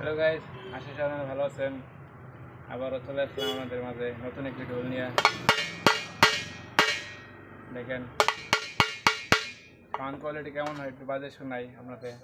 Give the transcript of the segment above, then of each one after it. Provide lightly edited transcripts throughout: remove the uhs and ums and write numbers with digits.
Hello guys, আশা করি আপনারা ভালো আছেন। আবারও চলে আসলাম আমাদের মাঝে নতুন একটি ঢোল নিয়ে। দেখেন সাউন্ড কোয়ালিটি কেমন হয় একটু বাজে শোনাই আপনাদের।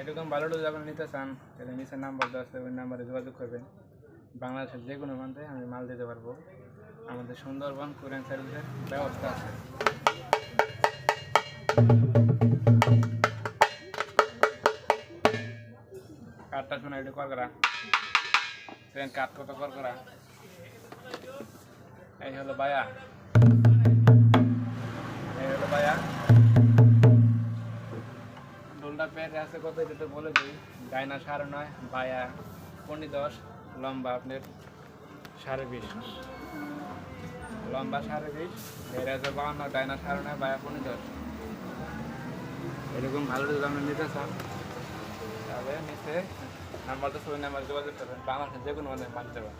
এরকম ভালো ঢোল যখন নিতে চান তাহলে নিচের নাম্বার দেওয়া আছে, ওই নাম্বারে যোগাযোগ করবেন। বাংলাদেশের যে কোনো প্রান্তে আমি মাল দিতে পারবো। আমাদের সুন্দরবন কুরিয়ার সার্ভিসের ব্যবস্থা আছে। কাঠটা শোনা একটু কর করা, কাঠ কত কর করা। এই হলো বায়া, ঢোলটা পেয়ে আছে কত এটা তো বলে দিই। ডাইনা 9.5, বায়া 15.10, লম্বা আপনার 20.5, লম্বা 20.5, বেড়ে আছে 52, ডাইনা 9.5, বায়া 15.10। এরকম ভালো যদি আপনি নিতে চান তাহলে নিচে নাম্বারটা, ছবি নাম্বার যোগাযোগ করবেন। বাংলাদেশের যে কোনো মানে মানতে পারেন।